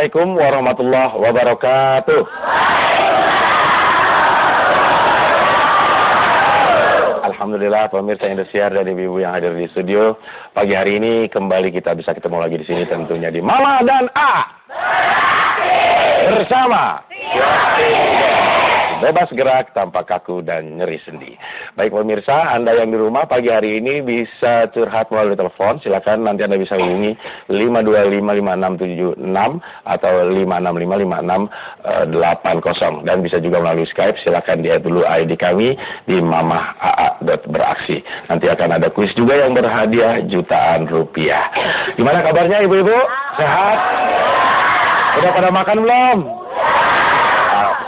Assalamualaikum warahmatullahi wabarakatuh. Alhamdulillah pemirsa Indosiar dan ibu-ibu yang hadir di studio. Pagi hari ini kembali kita bisa ketemu lagi di sini tentunya di Mama dan A. Bersama bebas gerak tanpa kaku dan nyeri sendi. Baik pemirsa, Anda yang di rumah pagi hari ini bisa curhat melalui telepon. Silakan nanti Anda bisa hubungi 5255676 atau 5655680 dan bisa juga melalui Skype. Silakan di-add dulu ID kami di mamah.aa.beraksi. Nanti akan ada kuis juga yang berhadiah jutaan rupiah. Gimana kabarnya ibu-ibu? Sehat? Udah pada makan belum?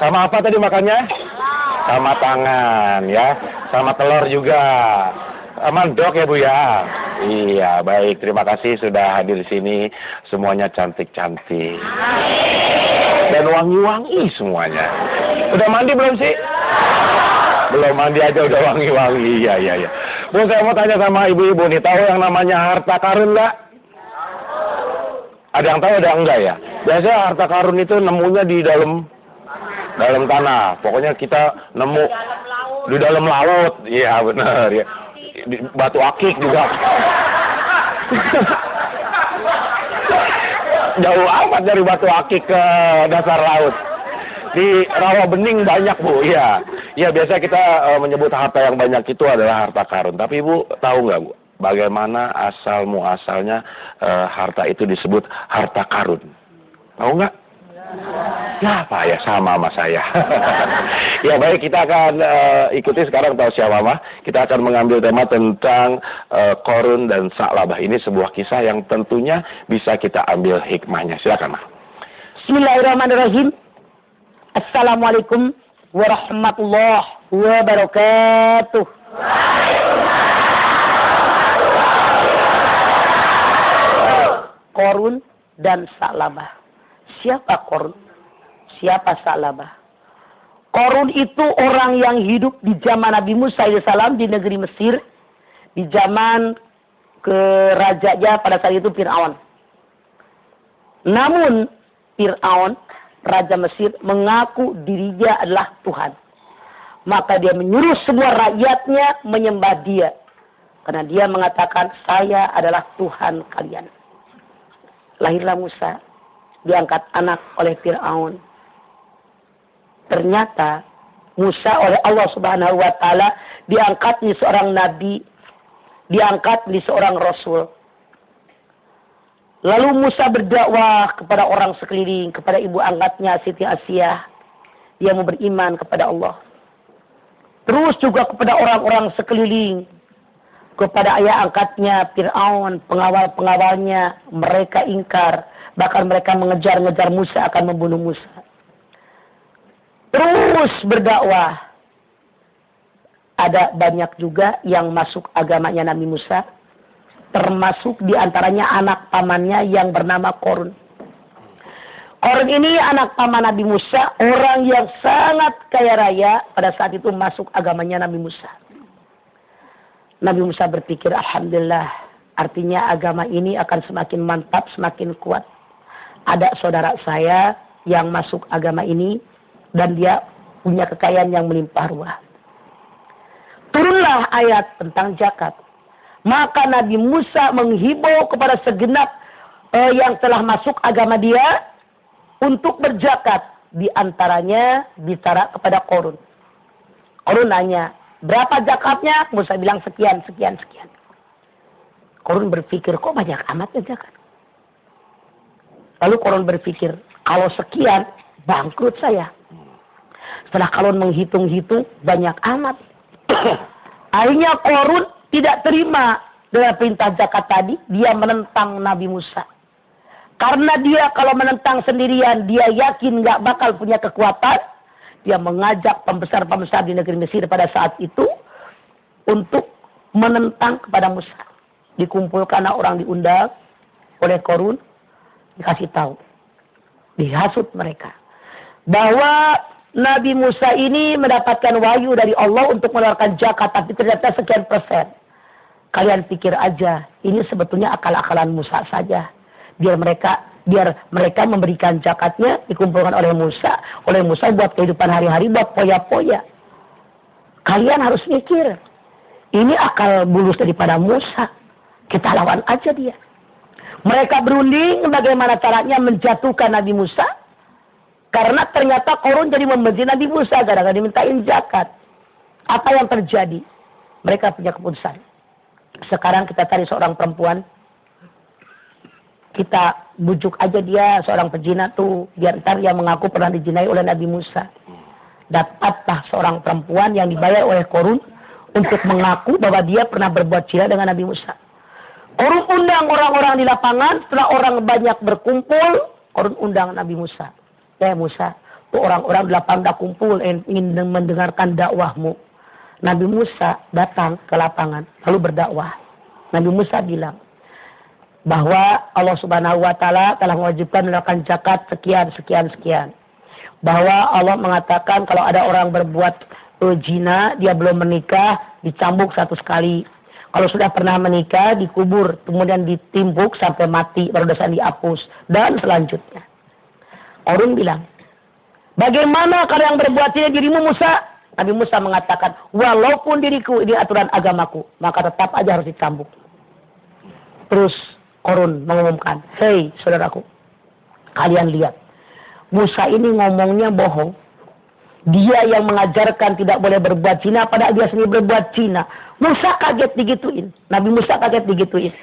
Sama apa tadi makannya? Sama tangan ya, sama telur juga. Mandok ya Bu ya? Iya, baik. Terima kasih sudah hadir di sini. Semuanya cantik-cantik. Dan wangi-wangi semuanya. Udah mandi belum sih? Belum mandi aja udah wangi-wangi. Iya. Bu, saya mau tanya sama ibu-ibu nih, tahu yang namanya harta karun nggak? Ada yang tahu, ada yang enggak ya? Biasanya harta karun itu nemunya di dalam tanah. Pokoknya kita nemu di dalam laut. Iya benar ya. Di batu akik juga. Jauh amat dari batu akik ke dasar laut. Di rawa bening banyak Bu. Iya. Ya biasa kita menyebut harta yang banyak itu adalah harta karun. Tapi Ibu tahu nggak Bu? Bagaimana asal-muasalnya harta itu disebut harta karun? Tahu nggak? Ya Pak ya, sama saya. Ya baik, kita akan ikuti sekarang tahu siapa mah. Kita akan mengambil tema tentang korun dan sa'labah. Ini sebuah kisah yang tentunya bisa kita ambil hikmahnya. Silakan mah. Bismillahirrahmanirrahim. Assalamualaikum warahmatullahi wabarakatuh. Korun dan sa'labah. Siapa Korun? Siapa Sa'labah? Korun itu orang yang hidup di zaman Nabi Musa AS di negeri Mesir. Di zaman kerajanya pada saat itu Fir'aun. Namun Fir'aun, Raja Mesir, mengaku dirinya adalah Tuhan. Maka dia menyuruh semua rakyatnya menyembah dia. Karena dia mengatakan, saya adalah Tuhan kalian. Lahirlah Musa. Diangkat anak oleh Fir'aun. Ternyata Musa oleh Allah Subhanahu wa Ta'ala diangkat menjadi seorang nabi, diangkat menjadi seorang rasul. Lalu Musa berdakwah kepada orang sekeliling, kepada ibu angkatnya Siti Asyah. Dia mau beriman kepada Allah. Terus juga kepada orang-orang sekeliling, kepada ayah angkatnya Fir'aun, pengawal-pengawalnya, mereka ingkar. Bahkan mereka mengejar-ngejar Musa akan membunuh Musa. Terus berdakwah. Ada banyak juga yang masuk agamanya Nabi Musa. Termasuk diantaranya anak pamannya yang bernama Korun. Korun ini anak paman Nabi Musa. Orang yang sangat kaya raya pada saat itu masuk agamanya Nabi Musa. Nabi Musa berpikir, alhamdulillah. Artinya agama ini akan semakin mantap, semakin kuat. Ada saudara saya yang masuk agama ini dan dia punya kekayaan yang melimpah ruah. Turunlah ayat tentang zakat. Maka Nabi Musa menghimbau kepada segenap yang telah masuk agama dia untuk berzakat. Di antaranya bicara kepada Korun. Korun nanya, berapa zakatnya? Musa bilang sekian. Korun berpikir, kok banyak amatnya zakat? Lalu Korun berpikir, kalau sekian, bangkrut saya. Setelah Korun menghitung-hitung, banyak amat. Akhirnya Korun tidak terima dengan perintah zakat tadi. Dia menentang Nabi Musa. Karena dia kalau menentang sendirian, dia yakin gak bakal punya kekuatan. Dia mengajak pembesar-pembesar di negeri Mesir pada saat itu untuk menentang kepada Musa. Dikumpulkan orang diundang oleh Korun. Dikasih tahu, dihasut mereka bahwa Nabi Musa ini mendapatkan wahyu dari Allah untuk mengeluarkan zakat, tapi ternyata sekian persen. Kalian pikir aja, ini sebetulnya akal-akalan Musa saja. Biar mereka biar mereka memberikan zakatnya, dikumpulkan oleh Musa buat kehidupan hari-hari, buat poya-poya. Kalian harus mikir, ini akal bulus daripada Musa, kita lawan aja dia. Mereka berunding bagaimana caranya menjatuhkan Nabi Musa, karena ternyata Qarun jadi membenci Nabi Musa gara-gara dimintain zakat. Apa yang terjadi? Mereka punya keputusan. Sekarang kita cari seorang perempuan, kita bujuk aja dia seorang pezina tuh, biar ntar dia mengaku pernah dijinai oleh Nabi Musa. Dapatlah seorang perempuan yang dibayar oleh Qarun untuk mengaku bahwa dia pernah berbuat zina dengan Nabi Musa. Qarun undang orang-orang di lapangan, setelah orang banyak berkumpul, Qarun undang Nabi Musa. Ya Musa, tuh orang-orang di lapangan kumpul ingin mendengarkan dakwahmu. Nabi Musa datang ke lapangan lalu berdakwah. Nabi Musa bilang bahwa Allah Subhanahu wa taala telah mewajibkan menunaikan zakat sekian. Bahwa Allah mengatakan kalau ada orang berbuat zina, dia belum menikah, dicambuk 100 kali. Kalau sudah pernah menikah, dikubur, kemudian ditimbuk sampai mati, baru dosa dihapus, dan selanjutnya. Qarun bilang, bagaimana kalau yang berbuat zina dirimu Musa? Nabi Musa mengatakan, walaupun diriku ini aturan agamaku, maka tetap aja harus dicambuk. Terus Qarun mengumumkan, hei saudaraku, kalian lihat, Musa ini ngomongnya bohong. Dia yang mengajarkan tidak boleh berbuat zina, padahal dia sendiri berbuat zina. Musa kaget digituin. Nabi Musa kaget digituin.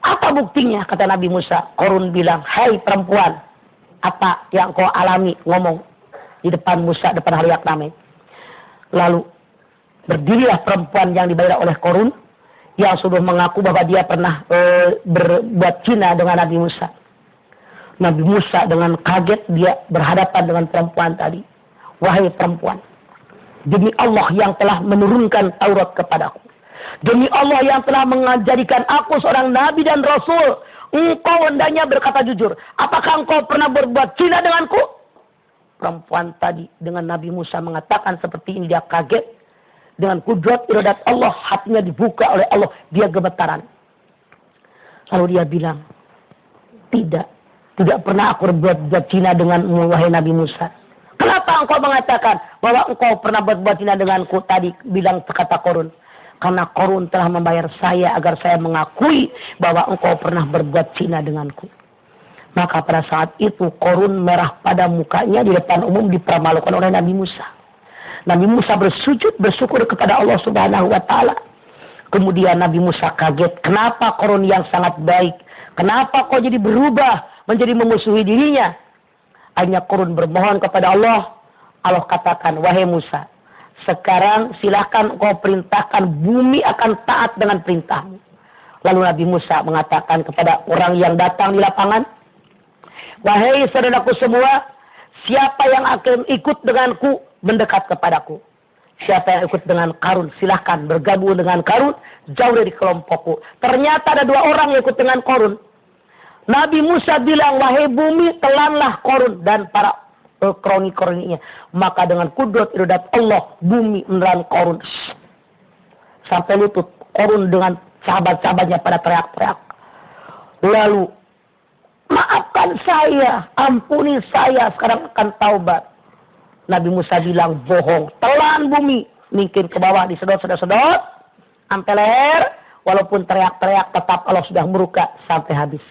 Apa buktinya? Kata Nabi Musa. Qarun bilang, hai perempuan, apa yang kau alami? Ngomong di depan Musa, depan halayak ramai. Lalu berdirilah perempuan yang dibayar oleh Qarun, yang sudah mengaku bahwa dia pernah berbuat zina dengan Nabi Musa. Nabi Musa dengan kaget dia berhadapan dengan perempuan tadi. Wahai perempuan, demi Allah yang telah menurunkan Taurat kepadaku, demi Allah yang telah mengajarikan aku seorang nabi dan rasul, engkau hendaknya berkata jujur. Apakah engkau pernah berbuat zina denganku? Perempuan tadi dengan Nabi Musa mengatakan seperti ini, dia kaget. Dengan kudrat iradat Allah, hatinya dibuka oleh Allah, dia gemetaran. Lalu dia bilang, tidak pernah aku berbuat zina dengan wahai Nabi Musa. Kenapa engkau mengatakan bahwa engkau pernah berbuat zina denganku? Tadi bilang kata Qarun. Karena Qarun telah membayar saya agar saya mengakui bahwa engkau pernah berbuat zina denganku. Maka pada saat itu Qarun merah pada mukanya di depan umum dipermalukan oleh Nabi Musa. Nabi Musa bersujud bersyukur kepada Allah Subhanahu wa taala. Kemudian Nabi Musa kaget, kenapa Qarun yang sangat baik, kenapa kau jadi berubah menjadi memusuhi dirinya? Hanya Qarun bermohon kepada Allah. Allah katakan, wahai Musa, sekarang silakan kau perintahkan bumi akan taat dengan perintahmu. Lalu Nabi Musa mengatakan kepada orang yang datang di lapangan, wahai saudaraku semua, siapa yang akan ikut denganku mendekat kepadaku. Siapa yang ikut dengan Qarun, silahkan bergabung dengan Qarun, jauh dari kelompokku. Ternyata ada 2 orang yang ikut dengan Qarun. Nabi Musa bilang, wahai bumi, telanlah Qarun dan para kroni-kroninya. Maka dengan kudrat iradat Allah, bumi menelan Qarun. Sampai lutut. Qarun dengan sahabat-sahabatnya pada teriak-teriak. Lalu, maafkan saya, ampuni saya, sekarang akan taubat. Nabi Musa bilang, bohong. Telan bumi, mungkin ke bawah, disedot-sedot, sampai leher. Walaupun teriak-teriak, tetap Allah sudah murka sampai habis.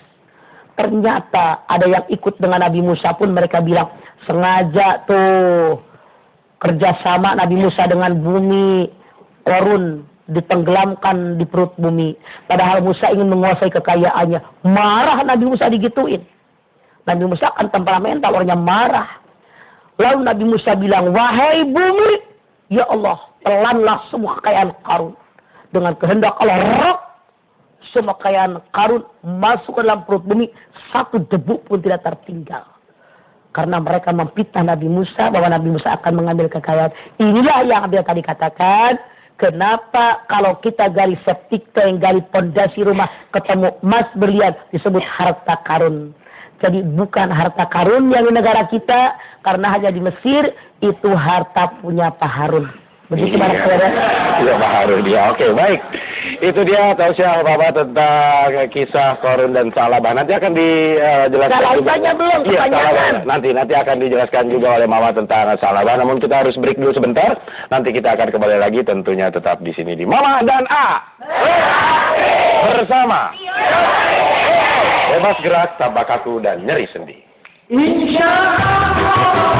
Ternyata ada yang ikut dengan Nabi Musa pun mereka bilang, sengaja tuh kerjasama Nabi Musa dengan bumi, Qarun ditenggelamkan di perut bumi. Padahal Musa ingin menguasai kekayaannya. Marah Nabi Musa digituin. Nabi Musa kan temperamental, orangnya marah. Lalu Nabi Musa bilang, wahai bumi, ya Allah, telanlah semua kekayaan Qarun. Dengan kehendak Allah, semua kekayaan Qarun masuk ke dalam perut bumi, 1 debu pun tidak tertinggal. Karena mereka memfitnah Nabi Musa bahwa Nabi Musa akan mengambil kekayaan. Inilah yang Abdul tadi katakan, kenapa kalau kita gali septic tank, gali pondasi rumah, ketemu emas berlian, disebut harta karun. Jadi bukan harta karun yang di negara kita, karena hanya di Mesir, itu harta punya Pak Harun. Begitu Pak Harun. Iya Pak Harun, ya oke baik. Itu dia tausiah Bapak tentang kisah Korun dan Salabah. Nanti akan dijelaskan Salabahnya belum, Iya, kepanjangan. Salabah. Nanti akan dijelaskan juga oleh Mama tentang Salabah. Namun kita harus break dulu sebentar. Nanti kita akan kembali lagi tentunya tetap di sini di Mama dan A. Bersama. Bebas gerak, tanpa kaku dan nyeri sendi. Insya Allah.